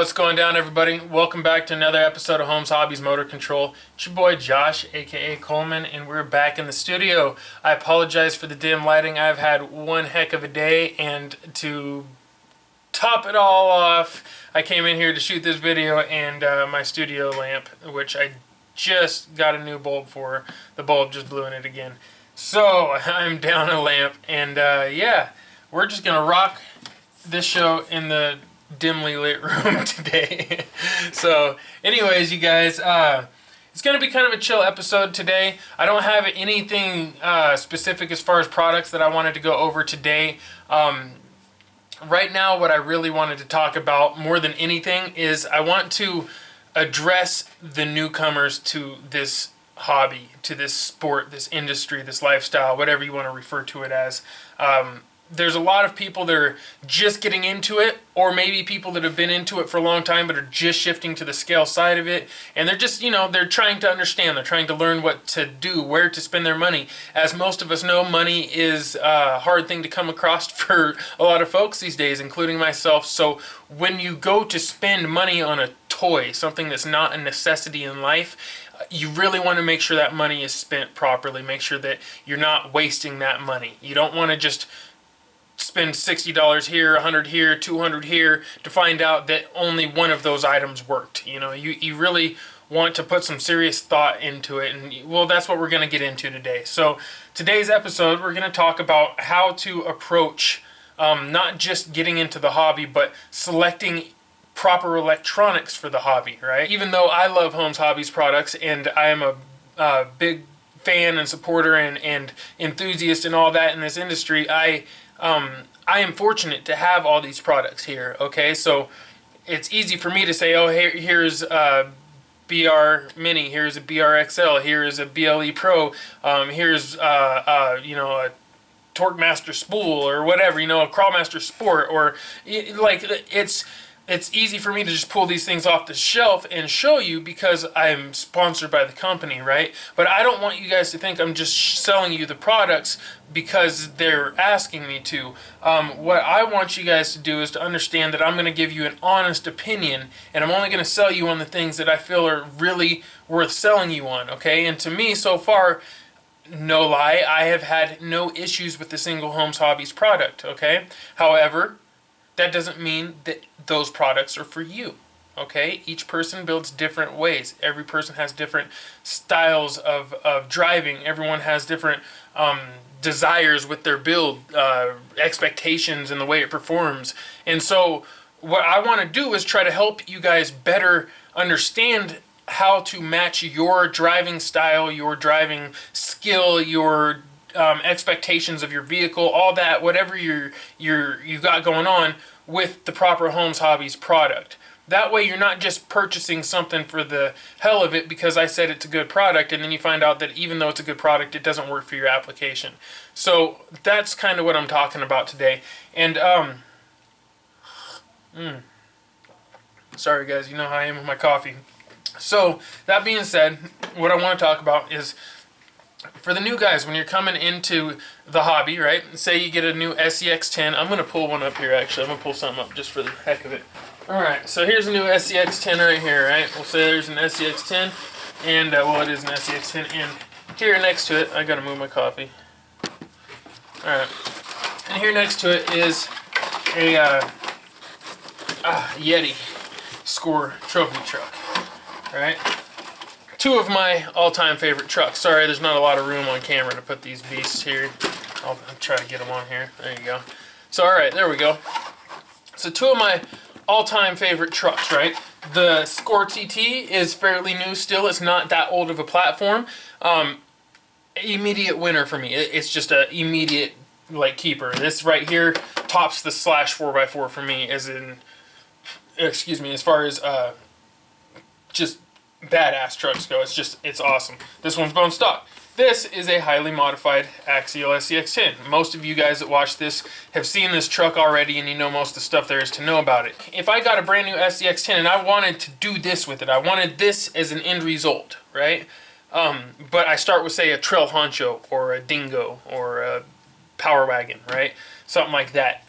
What's going down, everybody? Welcome back to another episode of Holmes Hobbies Motor Control. It's your boy Josh, aka Coleman, and we're back in the studio. I apologize for the dim lighting. I've had one heck of a day, and to top it all off, I came in here to shoot this video, and my studio lamp, which I just got a new bulb for, the bulb just blew in it again. So I'm down a lamp, and yeah, we're just gonna rock this show in the dimly lit room today. So anyways, you guys, it's gonna be kind of a chill episode today. I don't have anything specific as far as products that I wanted to go over today. Right now, what I really wanted to talk about more than anything is I want to address the newcomers to this hobby, to this sport, this industry, this lifestyle, whatever you want to refer to it as. There's a lot of people that are just getting into it, or maybe people that have been into it for a long time but are just shifting to the scale side of it, and they're just, they're trying to understand, they're trying to learn what to do, where to spend their money. As most of us know, money is a hard thing to come across for a lot of folks these days, including myself. So when you go to spend money on a toy, something that's not a necessity in life, you really want to make sure that money is spent properly. Make sure that you're not wasting that money. You don't want to just spend $60 here, $100 here, $200 here to find out that only one of those items worked. You really want to put some serious thought into it, and well, that's what we're going to get into today. So today's episode, we're going to talk about how to approach not just getting into the hobby, but selecting proper electronics for the hobby, right? Even though I love Holmes Hobbies products, and I am a big fan and supporter and enthusiast and all that in this industry, I am fortunate to have all these products here, okay? So it's easy for me to say, oh, here's a BR Mini, here's a BR XL, here's a BLE Pro, here's a Torque Master Spool, or whatever, a Crawlmaster Sport, or like it's easy for me to just pull these things off the shelf and show you because I'm sponsored by the company, right? But I don't want you guys to think I'm just selling you the products because they're asking me to. What I want you guys to do is to understand that I'm going to give you an honest opinion, and I'm only going to sell you on the things that I feel are really worth selling you on, okay? And to me, so far, no lie, I have had no issues with a single Holmes Hobbies product, okay? However, that doesn't mean that those products are for you, okay? Each person builds different ways. Every person has different styles of driving. Everyone has different desires with their build, expectations and the way it performs. And so what I want to do is try to help you guys better understand how to match your driving style, your driving skill, your expectations of your vehicle, all that, whatever you got going on, with the proper Holmes Hobbies product. That way you're not just purchasing something for the hell of it because I said it's a good product, and then you find out that even though it's a good product, it doesn't work for your application. So that's kind of what I'm talking about today. And sorry guys, you know how I am with my coffee. So that being said, what I want to talk about is for the new guys, when you're coming into the hobby, right? Say you get a new SCX10. I'm going to pull one up here, actually. I'm going to pull something up just for the heck of it. Alright, so here's a new SCX10 right here, right? We'll say there's an SCX10, and, well, it is an SCX10, and here next to it, I got to move my coffee. Alright, and here next to it is a Yeti Score trophy truck, right? Two of my all-time favorite trucks. Sorry, there's not a lot of room on camera to put these beasts here. I'll try to get them on here. There you go. So, all right, there we go. So, two of my all-time favorite trucks, right? The Score TT is fairly new still. It's not that old of a platform. Immediate winner for me. It's just an immediate, keeper. This right here tops the Slash 4x4 for me, as far as just badass trucks go. It's awesome. This one's bone stock. This is a highly modified axial SCX10. Most of you guys that watch this have seen this truck already, and you know most of the stuff there is to know about it. If I got a brand new SCX10 and I wanted to do this with it, I wanted this as an end result, right? But I start with, say, a Trail Honcho or a Dingo or a Power Wagon, right? Something like that.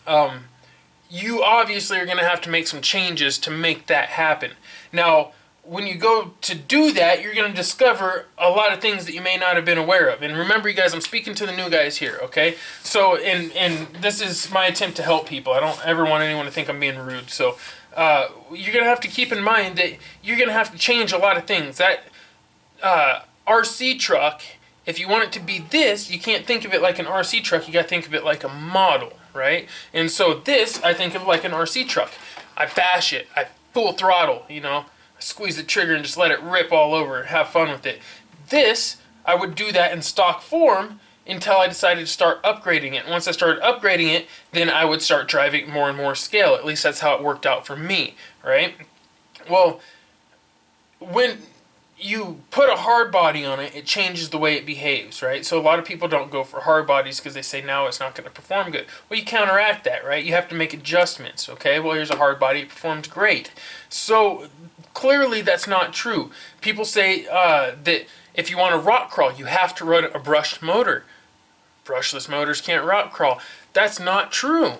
you obviously are going to have to make some changes to make that happen. Now, when you go to do that, you're going to discover a lot of things that you may not have been aware of. And remember, you guys, I'm speaking to the new guys here, okay? So, and this is my attempt to help people. I don't ever want anyone to think I'm being rude. So, you're going to have to keep in mind that you're going to have to change a lot of things. That RC truck, if you want it to be this, you can't think of it like an RC truck. You got to think of it like a model, right? And so this, I think of like an RC truck. I bash it. I full throttle, you know. Squeeze the trigger and just let it rip all over. Have fun with it. This, I would do that in stock form until I decided to start upgrading it. Once I started upgrading it, then I would start driving more and more scale. At least that's how it worked out for me, right? Well, when you put a hard body on it, it changes the way it behaves, right? So a lot of people don't go for hard bodies because they say, no, it's not going to perform good. Well, you counteract that, right? You have to make adjustments, okay? Well, here's a hard body, it performs great. So clearly that's not true. People say that if you want to rock crawl, you have to run a brushed motor. Brushless motors can't rock crawl. That's not true.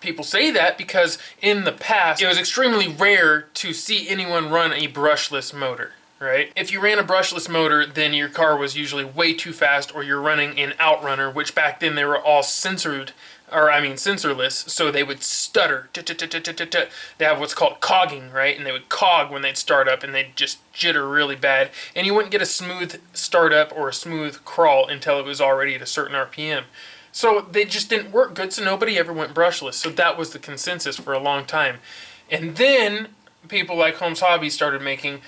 People say that because in the past, it was extremely rare to see anyone run a brushless motor, right? If you ran a brushless motor, then your car was usually way too fast, or you're running an outrunner, which back then they were all sensorless, so they would stutter. They have what's called cogging, right? And they would cog when they'd start up, and they'd just jitter really bad. And you wouldn't get a smooth startup or a smooth crawl until it was already at a certain RPM. So they just didn't work good, so nobody ever went brushless. So that was the consensus for a long time. And then people like Holmes Hobbies started making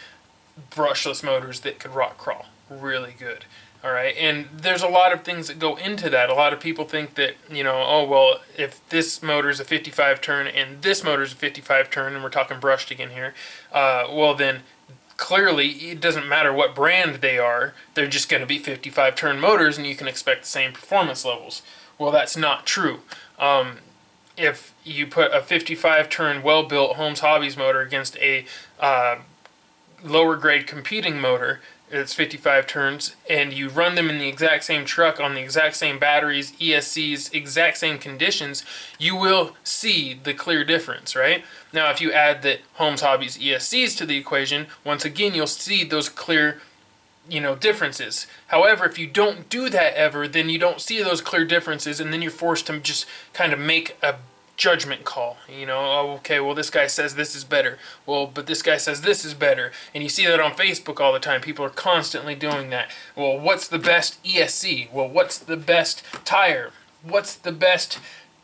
brushless motors that could rock crawl really good. All right, and there's a lot of things that go into that. A lot of people think that, you know, oh, well, if this motor is a 55 turn and this motor is a 55 turn, and we're talking brushed again here, well, then clearly it doesn't matter what brand they are, they're just going to be 55 turn motors and you can expect the same performance levels. Well, that's not true. If you put a 55 turn well-built Holmes Hobbies motor against a lower grade competing motor, it's 55 turns, and you run them in the exact same truck on the exact same batteries, ESCs, exact same conditions, you will see the clear difference, right? Now, if you add the Holmes Hobbies ESCs to the equation, once again, you'll see those clear, you know, differences. However, if you don't do that ever, then you don't see those clear differences, and then you're forced to just kind of make a judgment call. You know, oh, okay, well, this guy says this is better. Well, but this guy says this is better. And you see that on Facebook all the time. People are constantly doing that. Well, what's the best ESC? Well, what's the best tire? What's the best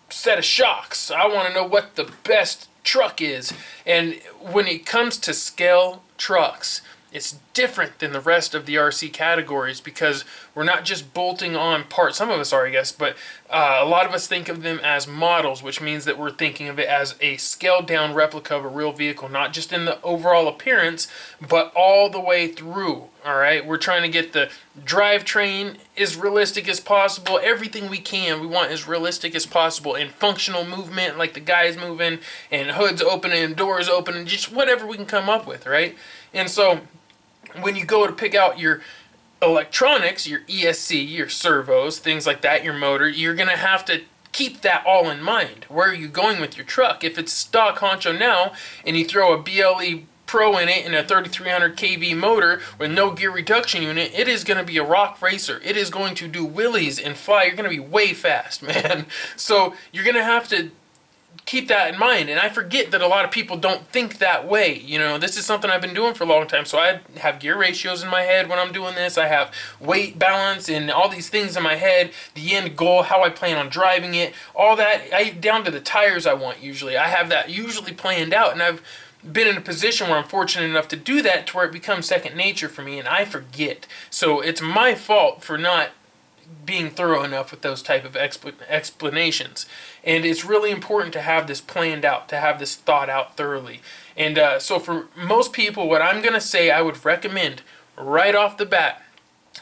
set of shocks? I want to know what the best truck is. And when it comes to scale trucks, it's different than the rest of the RC categories because we're not just bolting on parts. Some of us are, I guess, but a lot of us think of them as models, which means that we're thinking of it as a scaled down replica of a real vehicle, not just in the overall appearance, but all the way through, all right? We're trying to get the drivetrain as realistic as possible. Everything we want as realistic as possible, and functional movement, like the guys moving, and hoods opening, and doors opening, just whatever we can come up with, right? And so when you go to pick out your electronics, your ESC, your servos, things like that, your motor, you're going to have to keep that all in mind. Where are you going with your truck? If it's stock honcho now and you throw a BLE Pro in it and a 3300 kV motor with no gear reduction unit, it is going to be a rock racer. It is going to do wheelies and fly. You're going to be way fast, man. So you're going to have to keep that in mind, and I forget that a lot of people don't think that way. You know, this is something I've been doing for a long time, so I have gear ratios in my head when I'm doing this. I have weight balance and all these things in my head, the end goal, how I plan on driving it, all that, down to the tires I want usually. I have that usually planned out, and I've been in a position where I'm fortunate enough to do that to where it becomes second nature for me, and I forget. So it's my fault for not being thorough enough with those type of explanations. And it's really important to have this planned out, to have this thought out thoroughly. And so for most people, what I'm going to say I would recommend right off the bat,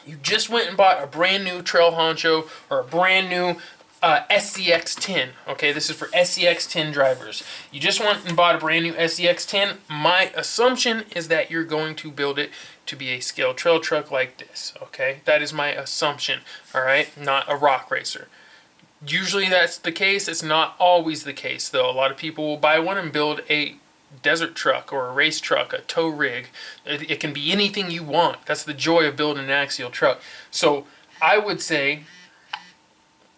you just went and bought a brand new Trail Honcho or a brand new SCX-10. Okay, this is for SCX-10 drivers. You just went and bought a brand new SCX-10. My assumption is that you're going to build it to be a scale trail truck like this. Okay, that is my assumption. All right, not a rock racer. Usually that's the case. It's not always the case, though. A lot of people will buy one and build a desert truck or a race truck, a tow rig. It can be anything you want. That's the joy of building an axial truck. So I would say,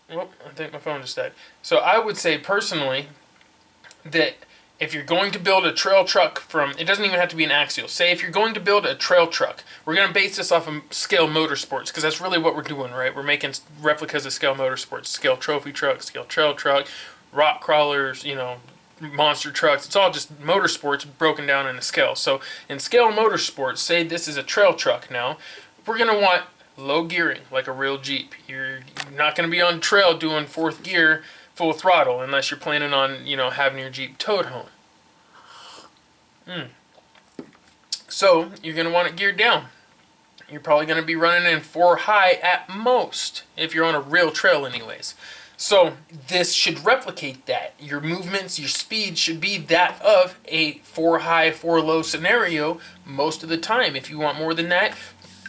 well, I think my phone just died. So I would say personally that if you're going to build a trail truck from, it doesn't even have to be an axial. Say if you're going to build a trail truck, we're going to base this off of Scale Motorsports, because that's really what we're doing, right? We're making replicas of Scale Motorsports, Scale Trophy Truck, Scale Trail Truck, rock crawlers, you know, monster trucks. It's all just motorsports broken down into scale. So in Scale Motorsports, say this is a trail truck now, we're going to want low gearing, like a real Jeep. You're not going to be on trail doing fourth gear full throttle unless you're planning on, you know, having your Jeep towed home. So you're going to want it geared down. You're probably going to be running in 4 high at most if you're on a real trail anyways. So this should replicate that. Your movements, your speed should be that of a 4 high, 4 low scenario most of the time. If you want more than that,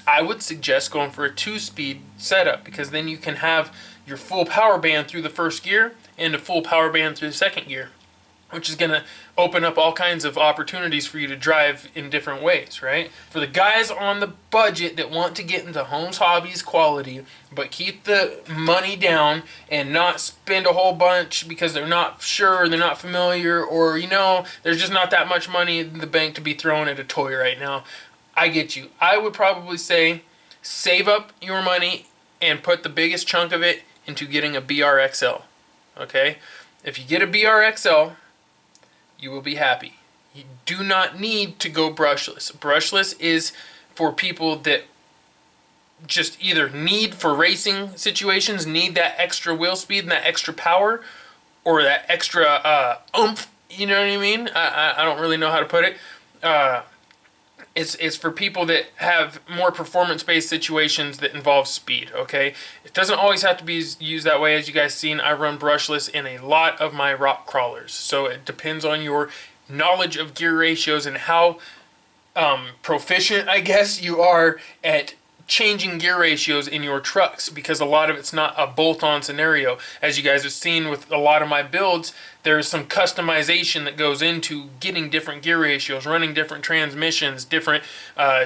I would suggest going for a 2-speed setup, because then you can have your full power band through the first gear and a full power band through the second gear, which is going to open up all kinds of opportunities for you to drive in different ways, right? For the guys on the budget that want to get into Holmes Hobbies quality, but keep the money down and not spend a whole bunch because they're not sure, they're not familiar, or, you know, there's just not that much money in the bank to be thrown at a toy right now. I get you. I would probably say save up your money and put the biggest chunk of it into getting a BRXL, okay? If you get a BRXL, you will be happy. You do not need to go brushless. Brushless is for people that just either need, for racing situations, need that extra wheel speed and that extra power, or that extra oomph, you know what I mean? I don't really know how to put it. It's for people that have more performance-based situations that involve speed, okay? It doesn't always have to be used that way. As you guys seen, I run brushless in a lot of my rock crawlers. So it depends on your knowledge of gear ratios and how proficient, I guess, you are at changing gear ratios in your trucks, because a lot of it's not a bolt-on scenario. As you guys have seen with a lot of my builds, there's some customization that goes into getting different gear ratios, running different transmissions, different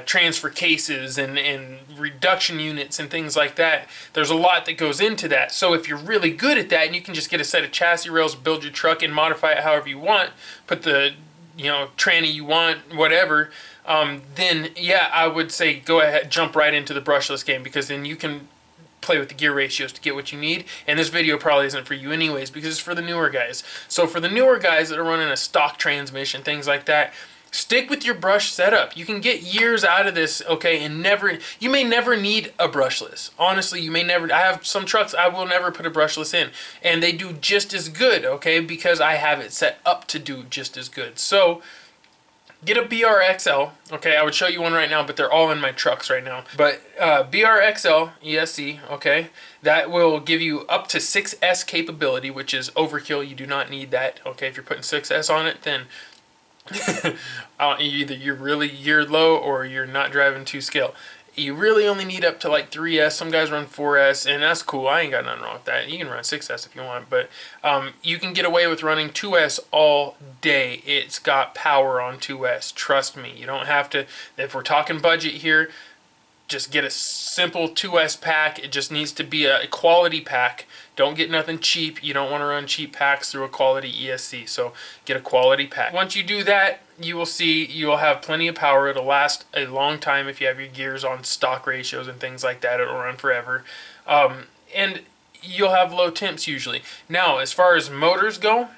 transfer cases and reduction units and things like that. There's a lot that goes into that. So if you're really good at that and you can just get a set of chassis rails, build your truck and modify it however you want, put the, you know, tranny you want, whatever, then yeah, I would say go ahead, jump right into the brushless game, because then you can play with the gear ratios to get what you need. And this video probably isn't for you anyways, because it's for the newer guys. So for the newer guys that are running a stock transmission, things like that, stick with your brush setup. You can get years out of this, okay, and you may never need a brushless. Honestly, you may never. I have some trucks I will never put a brushless in, and they do just as good, okay, because I have it set up to do just as good. So get a BRXL, okay, I would show you one right now, but they're all in my trucks right now. But BRXL ESC, okay, that will give you up to 6S capability, which is overkill. You do not need that, okay? If you're putting 6S on it, then either you're really geared low or you're not driving to scale. You really only need up to like 3S. Some guys run 4S, and that's cool. I ain't got nothing wrong with that. You can run 6S if you want, but you can get away with running 2S all day. It's got power on 2S. Trust me. You don't have to. If we're talking budget here, just get a simple 2S pack. It just needs to be a quality pack. Don't get nothing cheap. You don't want to run cheap packs through a quality ESC. So get a quality pack. Once you do that, you will see you'll have plenty of power. It'll last a long time if you have your gears on stock ratios and things like that. It'll run forever. And you'll have low temps usually. Now, as far as motors go,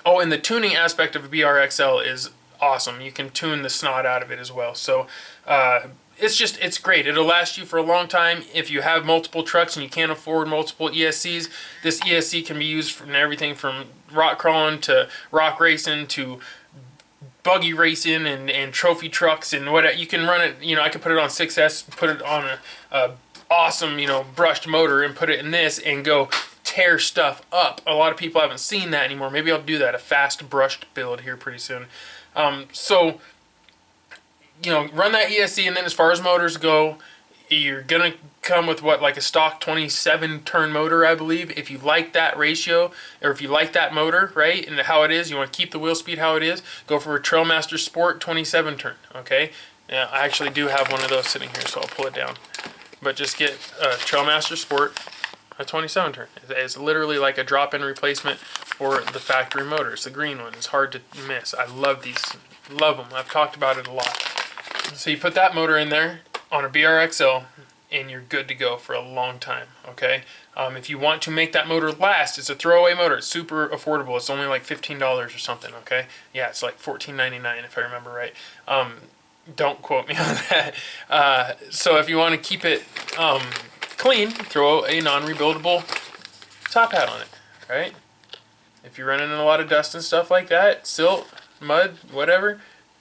oh, and the tuning aspect of a BRXL is awesome. You can tune the snot out of it as well. So it's great. It'll last you for a long time. If you have multiple trucks and you can't afford multiple ESCs, this ESC can be used for everything from rock crawling to rock racing to buggy racing and trophy trucks and whatever. You can run it, you know, I could put it on 6S, put it on a awesome, you know, brushed motor and put it in this and go tear stuff up. A lot of people haven't seen that anymore. Maybe I'll do that, a fast brushed build here pretty soon. So, you know, run that ESC, and then as far as motors go, you're gonna come with what, like a stock 27 turn motor, I believe. If you like that ratio, or if you like that motor, right, and how it is, you want to keep the wheel speed how it is, go for a Trailmaster Sport 27 turn. Okay, yeah, I actually do have one of those sitting here, so I'll pull it down. But just get a Trailmaster Sport, a 27 turn. It's literally like a drop-in replacement for the factory motors. The green one is hard to miss. I love these, love them. I've talked about it a lot. So you put that motor in there on a BRXL, and you're good to go for a long time, okay? If you want to make that motor last, it's a throwaway motor. It's super affordable. It's only like $15 or something, okay? Yeah, it's like $14.99 if I remember right. Don't quote me on that. So if you want to keep it clean, throw a non-rebuildable top hat on it, right? If you're running in a lot of dust and stuff like that, silt, mud, whatever,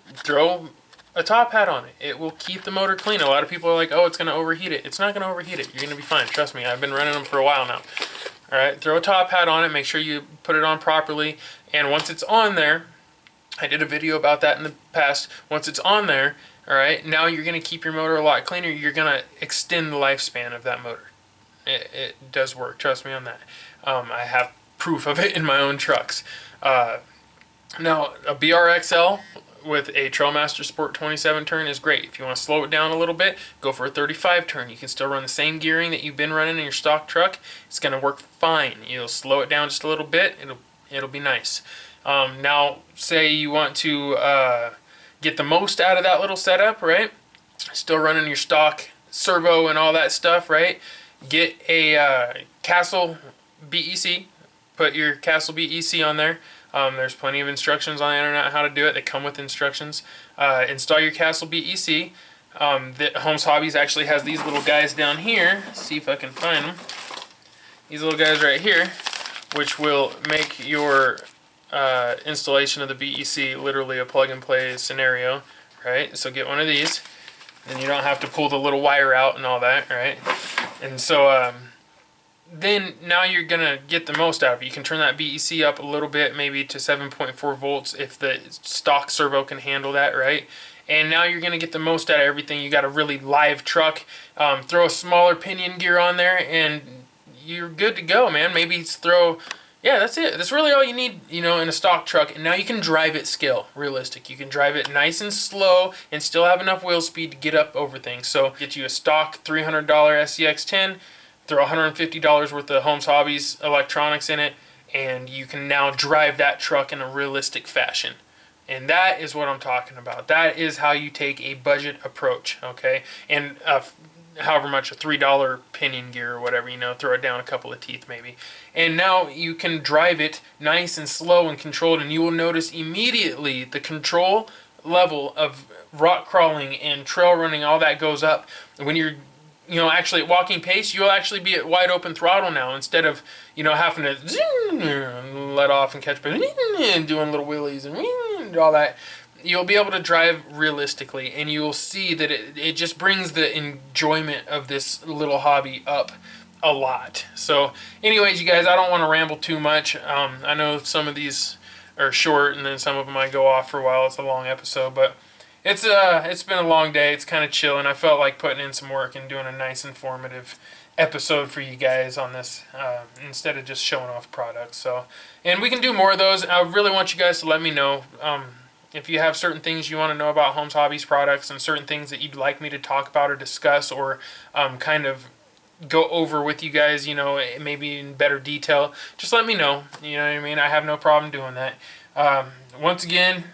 throw a top hat on it. It will keep the motor clean. A lot of people are like, oh, it's going to overheat it. It's not going to overheat it. You're going to be fine. Trust me. I've been running them for a while now. All right, throw a top hat on it. Make sure you put it on properly. And once it's on there, I did a video about that in the past. Once it's on there, all right, now you're going to keep your motor a lot cleaner. You're going to extend the lifespan of that motor. It does work. Trust me on that. I have proof of it in my own trucks. Now, a BRXL with a Trailmaster Sport 27 turn is great. If you want to slow it down a little bit, go for a 35 turn. You can still run the same gearing that you've been running in your stock truck. It's going to work fine. You'll slow it down just a little bit. It'll be nice. Now, say you want to get the most out of that little setup, right? Still running your stock servo and all that stuff, right? Get a Castle BEC. Put your Castle BEC on there. There's plenty of instructions on the internet how to do it. They come with instructions. Install your Castle BEC. The Holmes Hobbies actually has these little guys down here. Let's see if I can find them. These little guys right here, which will make your installation of the BEC literally a plug-and-play scenario, right? So get one of these, and you don't have to pull the little wire out and all that, right? And so then now you're gonna get the most out of it. You can turn that BEC up a little bit, maybe to 7.4 volts if the stock servo can handle that, right? And now you're gonna get the most out of everything. You got a really live truck. Throw a smaller pinion gear on there, and you're good to go, man. Maybe throw, yeah, that's it. That's really all you need, you know, in a stock truck. And now you can drive it scale, realistic. You can drive it nice and slow and still have enough wheel speed to get up over things. So get you a stock $300 SCX10. Throw $150 worth of Holmes Hobbies electronics in it, and you can now drive that truck in a realistic fashion. And that is what I'm talking about. That is how you take a budget approach, okay? And however much, a $3 pinion gear or whatever, you know, throw it down a couple of teeth maybe. And now you can drive it nice and slow and controlled, and you will notice immediately the control level of rock crawling and trail running, all that goes up. When you're, you know, actually at walking pace, you'll actually be at wide open throttle now instead of, you know, having to let off and catch back and doing little wheelies and all that. You'll be able to drive realistically, and you'll see that it just brings the enjoyment of this little hobby up a lot. So anyways, you guys, I don't want to ramble too much. I know some of these are short, and then some of them might go off for a while. It's a long episode, but it's been a long day. It's kind of chill, and I felt like putting in some work and doing a nice informative episode for you guys on this instead of just showing off products. So, and we can do more of those. I really want you guys to let me know if you have certain things you want to know about Holmes Hobbies products and certain things that you'd like me to talk about or discuss or kind of go over with you guys, you know, maybe in better detail. Just let me know. You know what I mean? I have no problem doing that. Once again,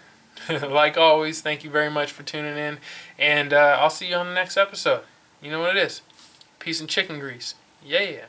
like always, thank you very much for tuning in, and I'll see you on the next episode. You know what it is. Peace and chicken grease. Yeah.